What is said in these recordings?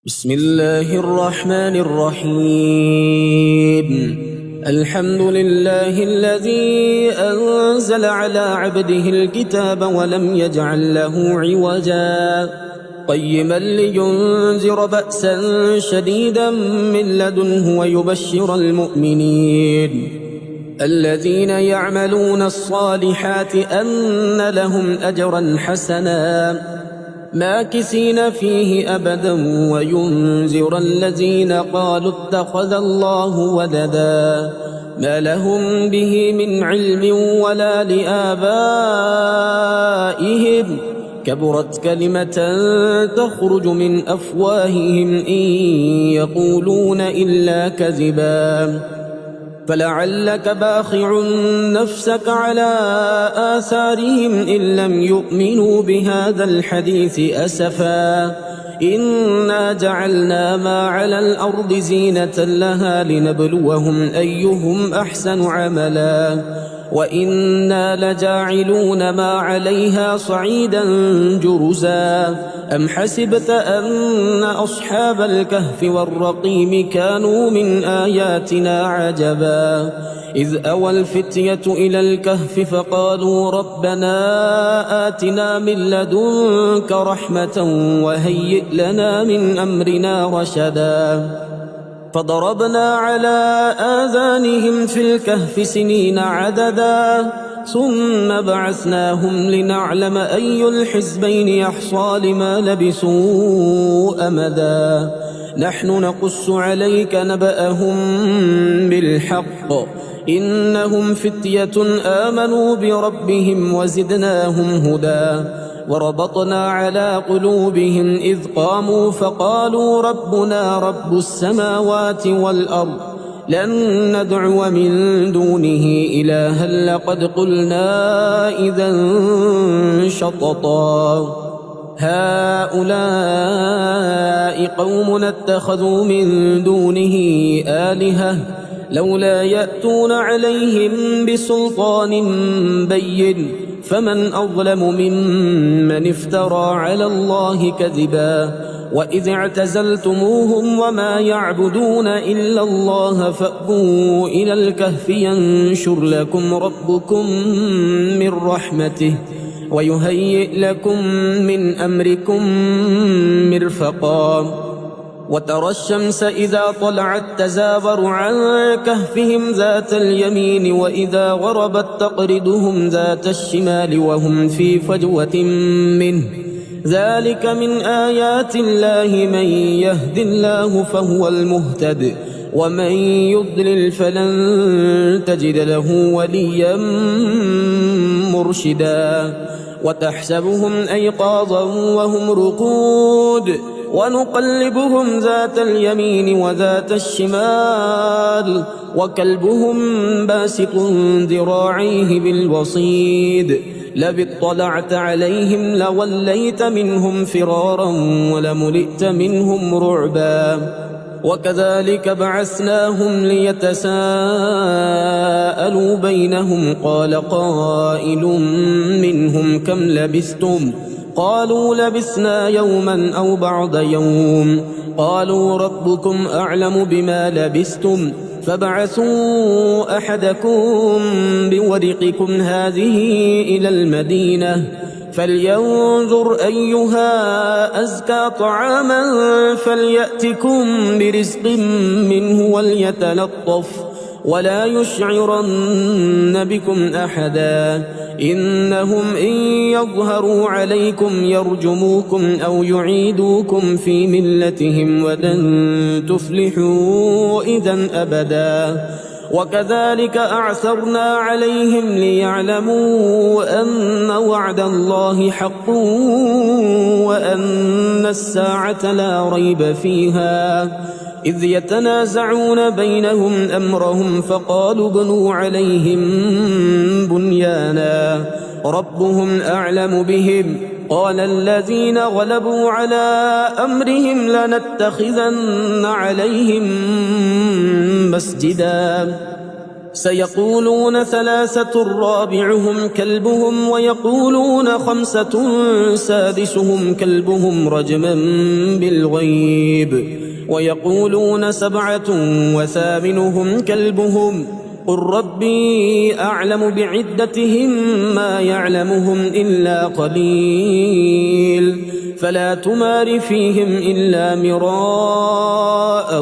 بسم الله الرحمن الرحيم. الحمد لله الذي أنزل على عبده الكتاب ولم يجعل له عوجا قيما لينذر بأسا شديدا من لدنه ويبشر المؤمنين الذين يعملون الصالحات أن لهم أجرا حسنا ماكثين فيه أبدا وينذر الذين قالوا اتخذ الله ولدا ما لهم به من علم ولا لآبائهم كبرت كلمة تخرج من أفواههم إن يقولون إلا كذبا فلعلك باخع نفسك على آثارهم إن لم يؤمنوا بهذا الحديث أسفا إنا جعلنا ما على الأرض زينة لها لنبلوهم أيهم أحسن عملا وإنا لجاعلون ما عليها صعيدا جرزا أم حسبت أن أصحاب الكهف والرقيم كانوا من آياتنا عجبا إذ أوى الفتية إلى الكهف فقالوا ربنا آتنا من لدنك رحمة وهيئ لنا من أمرنا رشدا فضربنا على آذانهم في الكهف سنين عددا ثم بعثناهم لنعلم أي الحزبين يحصى لما لبثوا أمدا نحن نقص عليك نبأهم بالحق إنهم فتية آمنوا بربهم وزدناهم هدى وربطنا على قلوبهم إذ قاموا فقالوا ربنا رب السماوات والأرض لن ندعو من دونه إلها لقد قلنا إذا شططا هؤلاء قوم اتخذوا من دونه آلهة لولا يأتون عليهم بسلطان بين فمن أظلم ممن افترى على الله كذبا وإذ اعتزلتموهم وما يعبدون إلا الله فأووا إلى الكهف ينشر لكم ربكم من رحمته ويهيئ لكم من أمركم مرفقا وترى الشمس إذا طلعت تزاور عن كهفهم ذات اليمين وإذا غربت تقرضهم ذات الشمال وهم في فجوة منه ذلك من آيات الله من يهد الله فهو المهتد ومن يضلل فلن تجد له وليا مرشدا وتحسبهم أيقاظا وهم رقود ونقلبهم ذات اليمين وذات الشمال وكلبهم باسط ذراعيه بالوصيد لو اطلعت عليهم لوليت منهم فرارا ولملئت منهم رعبا وكذلك بعثناهم ليتساءلوا بينهم قال قائل منهم كم لبثتم قالوا لبثنا يوما أو بعض يوم قالوا ربكم أعلم بما لبثتم فابعثوا أحدكم بورقكم هذه إلى المدينة فلينظر أيها أزكى طعاما فليأتكم برزق منه وليتلطف ولا يشعرن بكم أحدا إنهم إن يظهروا عليكم يرجموكم أو يعيدوكم في ملتهم ولن تفلحوا إذا أبدا وكذلك أعثرنا عليهم ليعلموا أن وعد الله حق وأن الساعة لا ريب فيها إذ يتنازعون بينهم أمرهم فقالوا ابنوا عليهم بنيانا ربهم أعلم بهم قال الذين غلبوا على أمرهم لنتخذن عليهم مسجدا سيقولون ثلاثة رابعهم كلبهم ويقولون خمسة سادسهم كلبهم رجما بالغيب ويقولون سبعة وثامنهم كلبهم قل ربي أعلم بعدتهم ما يعلمهم إلا قليل فلا تمار فيهم إلا مراء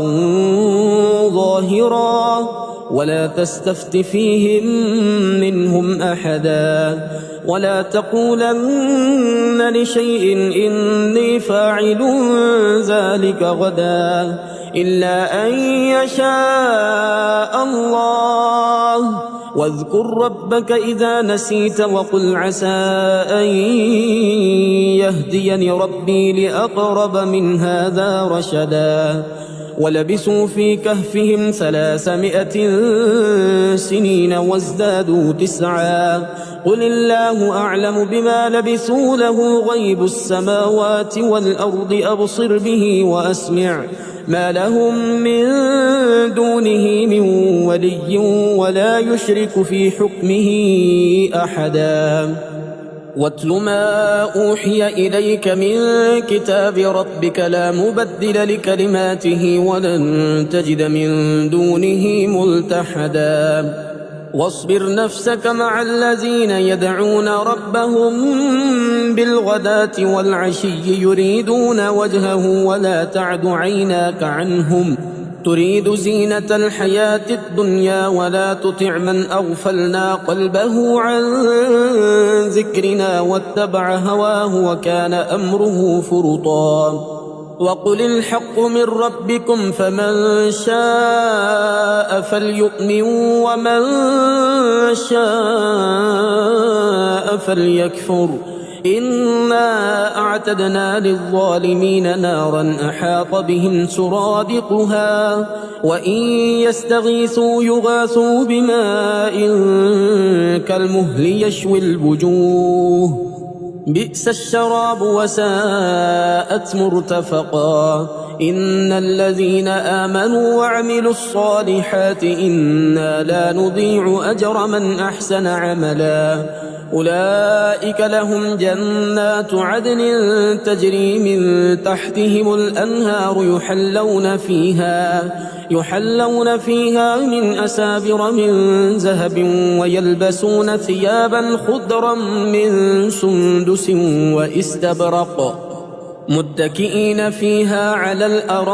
ظاهرا ولا تستفت فيهم منهم أحدا ولا تقولن لشيء إني فاعل ذلك غدا إلا أن يشاء الله واذكر ربك إذا نسيت وقل عسى أن يهديني ربي لأقرب من هذا رشدا ولبثوا في كهفهم 300 سنين وازدادوا 9 قل الله أعلم بما لبثوا له غيب السماوات والأرض أبصر به وأسمع ما لهم من دونه من ولي ولا يشرك في حكمه أحدا واتل ما أوحي إليك من كتاب ربك لا مبدل لكلماته ولن تجد من دونه ملتحدا واصبر نفسك مع الذين يدعون ربهم بالغداة والعشي يريدون وجهه ولا تعد عيناك عنهم تريد زينة الحياة الدنيا ولا تطع من أغفلنا قلبه عن ذكرنا واتبع هواه وكان أمره فرطا وقل الحق من ربكم فمن شاء فليؤمن ومن شاء فليكفر إنا أعتدنا للظالمين نارا أحاط بهم سرادقها وإن يستغيثوا يغاثوا بماء كالمهل يشوي الوجوه بئس الشراب وساءت مرتفقا إن الذين آمنوا وعملوا الصالحات إنا لا نضيع أجر من أحسن عملا أولئك لهم جنات عدن تجري من تحتهم الأنهار يحلون فيها من أسابر من ذهب ويلبسون ثيابا خضرا من سندس واستبرق متكئين فيها على الأرائك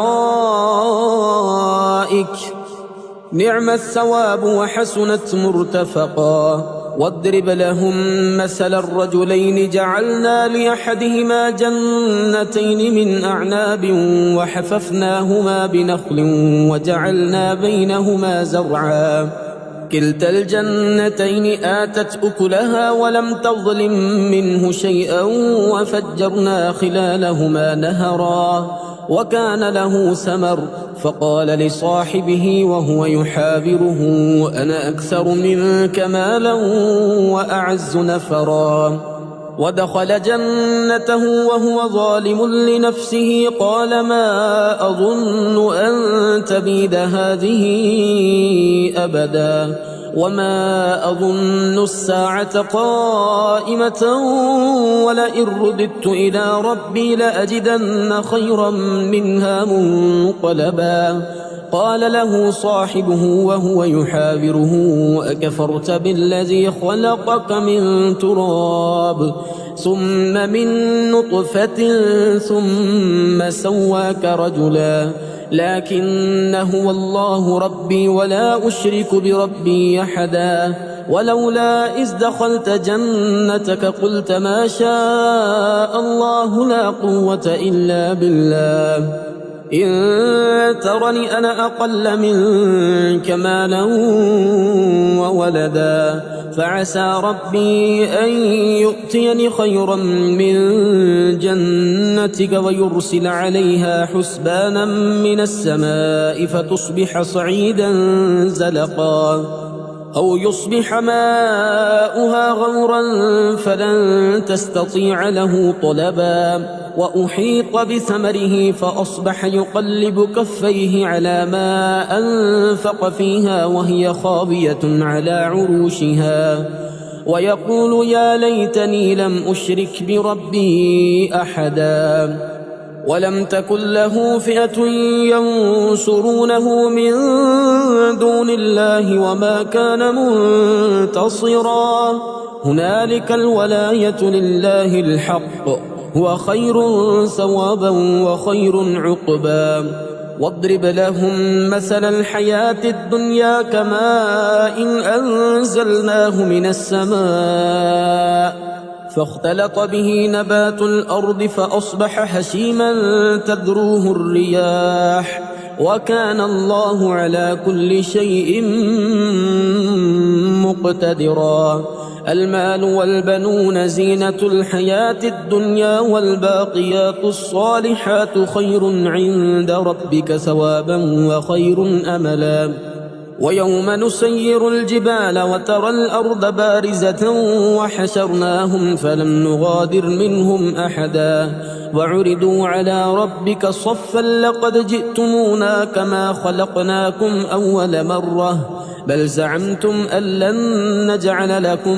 نعم الثواب وحسنت مرتفقا واضرب لهم مثل الرجلين جعلنا لأحدهما جنتين من أعناب وحففناهما بنخل وجعلنا بينهما زرعا كلتا الجنتين آتت أكلها ولم تظلم منه شيئا وفجرنا خلالهما نهرا وكان له ثمر فقال لصاحبه وهو يحاوره أنا أكثر منك مالا وأعز نفرا ودخل جنته وهو ظالم لنفسه قال ما أظن أن تبيد هذه أبدا وما أظن الساعة قائمة ولئن رددت إلى ربي لأجدن خيرا منها منقلبا قال له صاحبه وهو يحاوره أكفرت بالذي خلقك من تراب ثم من نطفة ثم سواك رجلا لكن هو الله ربي ولا أشرك بربي أحدا ولولا إذ دخلت جنتك قلت ما شاء الله لا قوة إلا بالله إن ترني أنا أقل منك مالا وولدا فعسى ربي أن يؤتيني خيرا من جنتك ويرسل عليها حسبانا من السماء فتصبح صعيدا زلقا أو يصبح ماؤها غورا فلن تستطيع له طلبا وأحيط بثمره فأصبح يقلب كفيه على ما أنفق فيها وهي خاوية على عروشها ويقول يا ليتني لم أشرك بربي أحدا ولم تكن له فئة ينصرونه من دون الله وما كان منتصرا هنالك الولاية لله الحق هو خير ثوابا وخير عقبا واضرب لهم مثل الحياة الدنيا كماء أنزلناه من السماء فاختلط به نبات الأرض فأصبح هشيما تذروه الرياح وكان الله على كل شيء مقتدرا المال والبنون زينة الحياة الدنيا والباقيات الصالحات خير عند ربك ثوابا وخير أملا ويوم نسير الجبال وترى الأرض بارزة وحشرناهم فلم نغادر منهم أحدا وعرضوا على ربك صفا لقد جئتمونا كما خلقناكم أول مرة بل زعمتم أن لن نجعل لكم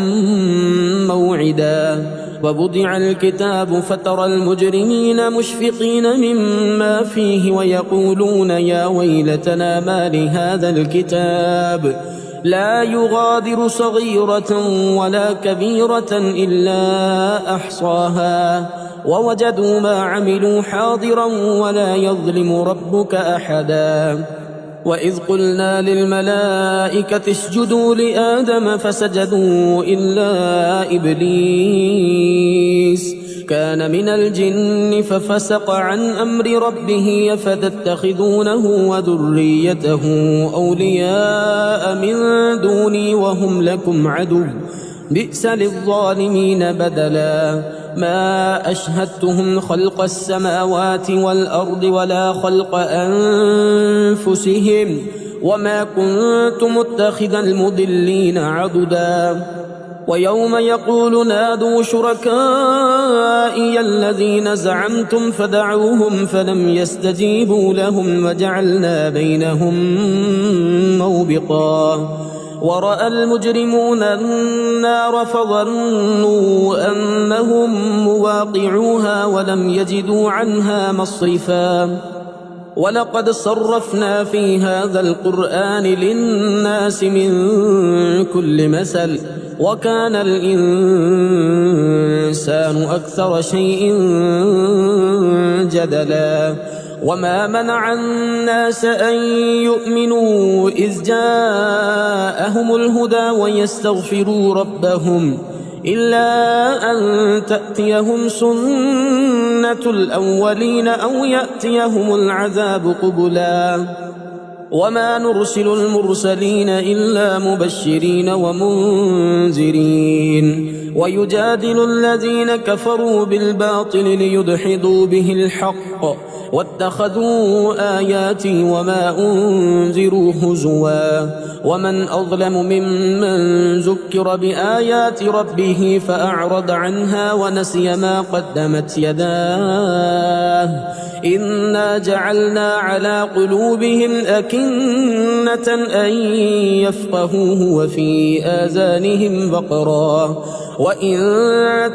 موعدا ووضع الكتاب فترى المجرمين مشفقين مما فيه ويقولون يا ويلتنا ما لهذا الكتاب لا يغادر صغيرة ولا كبيرة إلا أحصاها ووجدوا ما عملوا حاضرا ولا يظلم ربك أحدا وإذ قلنا للملائكة اسجدوا لآدم فسجدوا إلا إبليس كان من الجن ففسق عن أمر ربه أفتتخذونه وذريته أولياء من دوني وهم لكم عدو بئس للظالمين بدلا ما أشهدتهم خلق السماوات والأرض ولا خلق أنفسهم وما كنت متخذ المضلين عضدا ويوم يقول نادوا شركائي الذين زعمتم فدعوهم فلم يستجيبوا لهم وجعلنا بينهم موبقا ورأى المجرمون النار فظنوا أنهم مواقعوها ولم يجدوا عنها مصرفا ولقد صرفنا في هذا القرآن للناس من كل مثل وكان الإنسان أكثر شيء جدلا وما منع الناس أن يؤمنوا إذ جاءهم الهدى ويستغفروا ربهم إلا أن تأتيهم سنة الأولين أو يأتيهم العذاب قبلا وما نرسل المرسلين إلا مبشرين ومنذرين ويجادل الذين كفروا بالباطل ليدحضوا به الحق واتخذوا آياتي وما أنذروا هزوا ومن أظلم ممن ذكر بآيات ربه فأعرض عنها ونسي ما قدمت يداه إنا جعلنا على قلوبهم أكنة أن يفقهوه وفي آذانهم وقرا وإن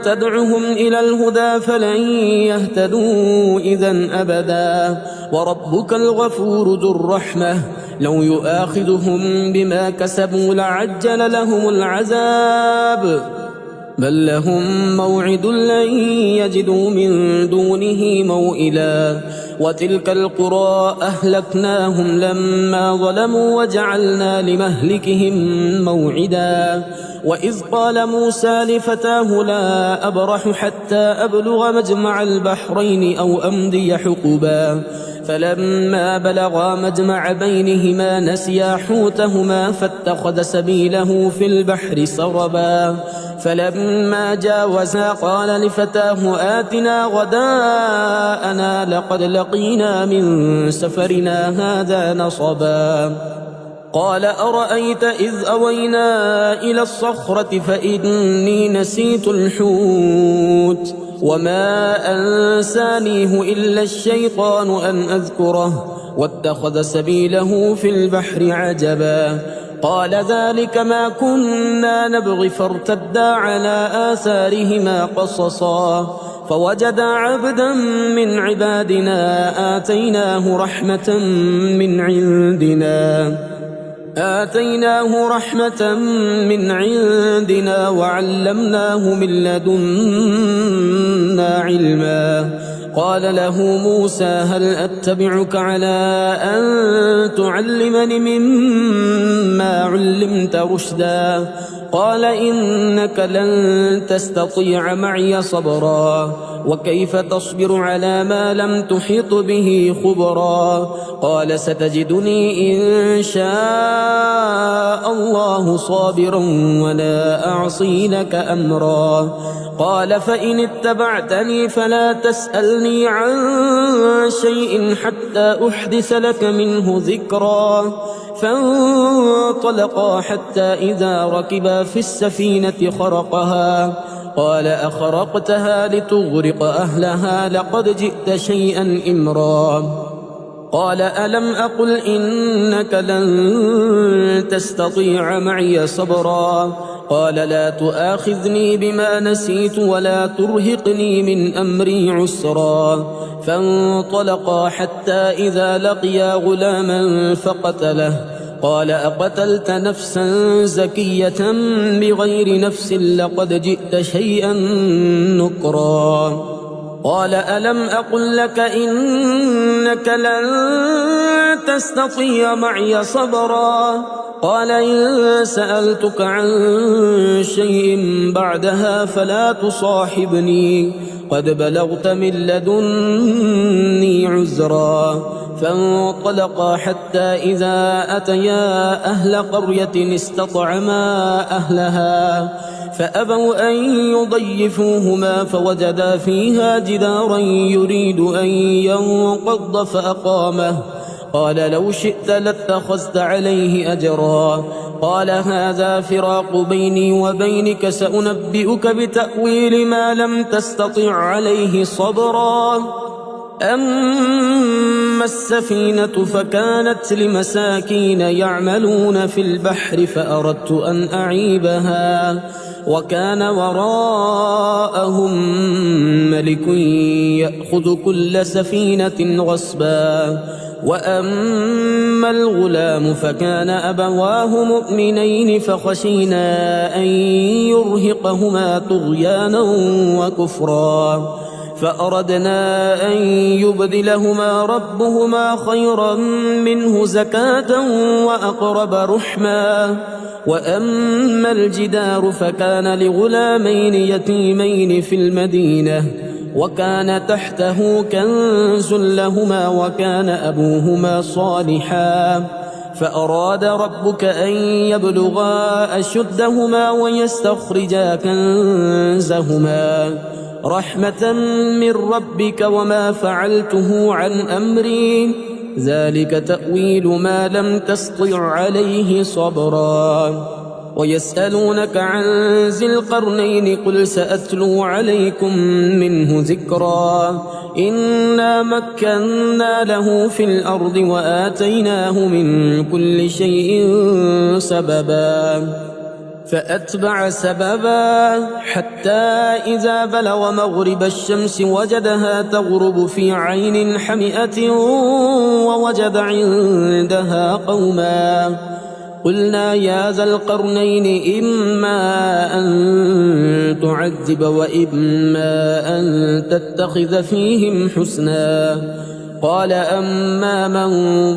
تدعهم إلى الهدى فلن يهتدوا إذا أبدا وربك الغفور ذو الرحمة لو يؤاخذهم بما كسبوا لعجل لهم العذاب بل لهم موعد لن يجدوا من دونه موئلا وتلك القرى أهلكناهم لما ظلموا وجعلنا لمهلكهم موعدا وإذ قال موسى لفتاه لا أبرح حتى أبلغ مجمع البحرين أو أمضي حقبا فلما بلغا مجمع بينهما نسيا حوتهما فاتخذ سبيله في البحر سربا فلما جاوزا قال لفتاه آتنا غداءنا لقد لقينا من سفرنا هذا نصبا قال أرأيت إذ أوينا إلى الصخرة فإني نسيت الحوت وما أنسانيه إلا الشيطان أن أذكره واتخذ سبيله في البحر عجبا قال ذلك ما كنا نبغي فارتدا على آثارهما قصصا فوجدا عبدا من عبادنا آتيناه رحمة من عندنا وعلمناه من لدنا علما قال له موسى هل أتبعك على أن تعلمني مما علمت رشدا قال إنك لن تستطيع معي صبرا وكيف تصبر على ما لم تحط به خبرا قال ستجدني إن شاء الله صابرا ولا أعصي لك أمرا قال فإن اتبعتني فلا تسألني عن شيء حتى أحدث لك منه ذكرا فانطلقا حتى إذا ركبا في السفينة خرقها قال أخرقتها لتغرق أهلها لقد جئت شيئا إمرا قال ألم أقل إنك لن تستطيع معي صبرا قال لا تؤاخذني بما نسيت ولا ترهقني من أمري عسرا فانطلقا حتى إذا لقيا غلاما فقتله قال أقتلت نفسا زكية بغير نفس لقد جئت شيئا نكرا قال ألم أقل لك إنك لن تستطيع معي صبرا قال إن سألتك عن شيء بعدها فلا تصاحبني قد بلغت من لدني عذرا فانطلقا حتى إذا أتيا أهل قرية استطعما أهلها فأبوا أن يضيفوهما فوجدا فيها جدارا يريد أن ينقض فأقامه قال لو شئت لاتخذت عليه أجرا قال هذا فراق بيني وبينك سأنبئك بتأويل ما لم تستطع عليه صبرا أما السفينة فكانت لمساكين يعملون في البحر فأردت أن أعيبها وكان وراءهم ملك يأخذ كل سفينة غصبا وأما الغلام فكان أبواه مؤمنين فخشينا أن يرهقهما طغيانا وكفرا فأردنا أن يبدلهما ربهما خيرا منه زكاة وأقرب رحما وأما الجدار فكان لغلامين يتيمين في المدينة وكان تحته كنز لهما وكان أبوهما صالحا فأراد ربك أن يبلغا أشدهما ويستخرجا كنزهما رحمة من ربك وما فعلته عن أمري ذلك تأويل ما لم تسطع عليه صبرا ويسألونك عن ذي القرنين قل سأتلو عليكم منه ذكرا إنا مكنا له في الأرض وآتيناه من كل شيء سببا فأتبع سببا حتى إذا بلغ مغرب الشمس وجدها تغرب في عين حمئة ووجد عندها قوما قلنا يا ذا القرنين إما أن تعذب وإما أن تتخذ فيهم حسنا قال أما من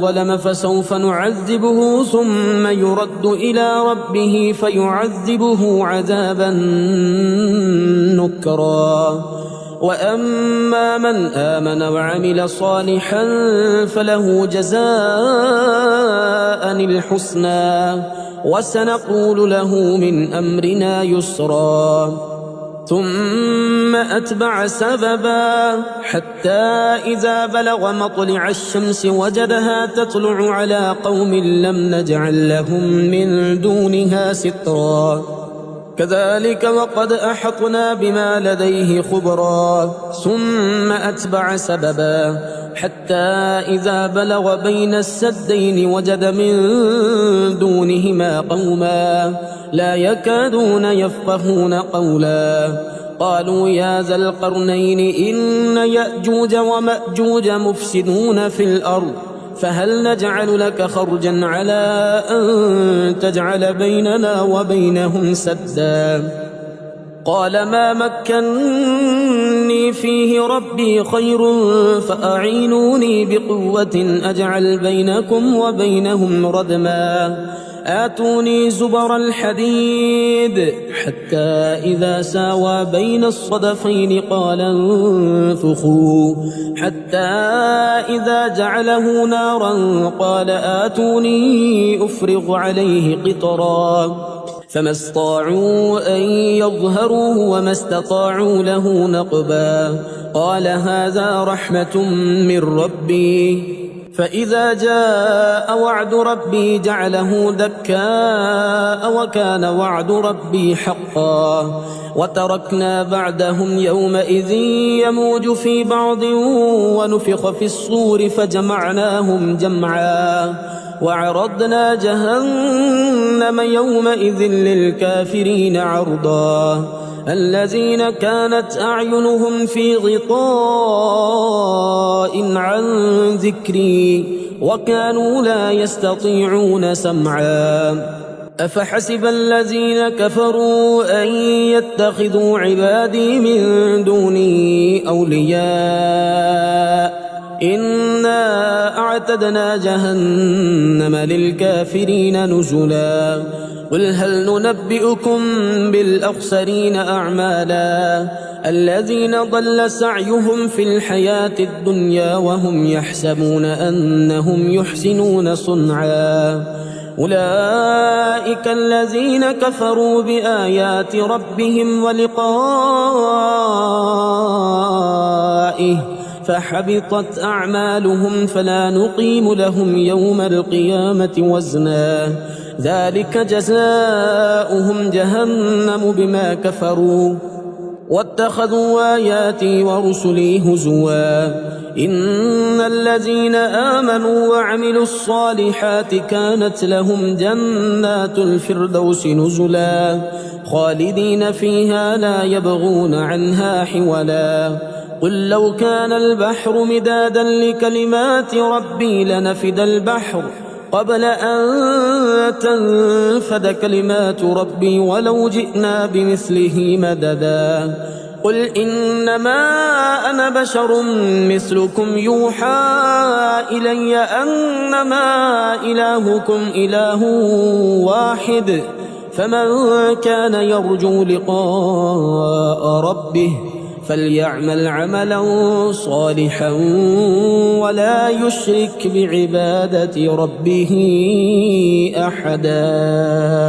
ظلم فسوف نعذبه ثم يرد إلى ربه فيعذبه عذابا نكرا وأما من آمن وعمل صالحا فله جزاء الحسنى وسنقول له من أمرنا يسرا ثم أتبع سببا حتى إذا بلغ مطلع الشمس وجدها تطلع على قوم لم نجعل لهم من دونها سترا كذلك وقد أحطنا بما لديه خبرا ثم أتبع سببا حتى إذا بلغ بين السدين وجد من دونهما قوما لا يكادون يفقهون قولا قالوا يا ذا القرنين إن يأجوج ومأجوج مفسدون في الأرض فهل نجعل لك خرجا على أن تجعل بيننا وبينهم سدا قال ما مكنني فيه ربي خير فأعينوني بقوة أجعل بينكم وبينهم ردما آتوني زبر الحديد حتى إذا ساوى بين الصدفين قال انفخوا حتى إذا جعله نارا قال آتوني أفرغ عليه قطرا فما استطاعوا أن يظهروه وما استطاعوا له نقبا قال هذا رحمة من ربي فإذا جاء وعد ربي جعله دكاء وكان وعد ربي حقا وتركنا بعدهم يومئذ يموج في بعض ونفخ في الصور فجمعناهم جمعا وعرضنا جهنم يومئذ للكافرين عرضا الذين كانت أعينهم في غطاء عن ذكري وكانوا لا يستطيعون سمعا أفحسب الذين كفروا أن يتخذوا عبادي من دوني أولياء إنا أعتدنا جهنم للكافرين نزلا قل هل ننبئكم بالأخسرين أعمالا الذين ضل سعيهم في الحياة الدنيا وهم يحسبون أنهم يحسنون صنعا أولئك الذين كفروا بآيات ربهم ولقائه فحبطت أعمالهم فلا نقيم لهم يوم القيامة وزنا ذلك جزاؤهم جهنم بما كفروا واتخذوا آياتي ورسلي هزوا إن الذين آمنوا وعملوا الصالحات كانت لهم جنات الفردوس نزلا خالدين فيها لا يبغون عنها حولا قل لو كان البحر مدادا لكلمات ربي لنفد البحر قبل أن تنفد كلمات ربي ولو جئنا بمثله مددا قل إنما أنا بشر مثلكم يوحى إلي أنما إلهكم إله واحد فمن كان يرجو لقاء ربه فليعمل عملا صالحا ولا يشرك بعبادة ربه أحدا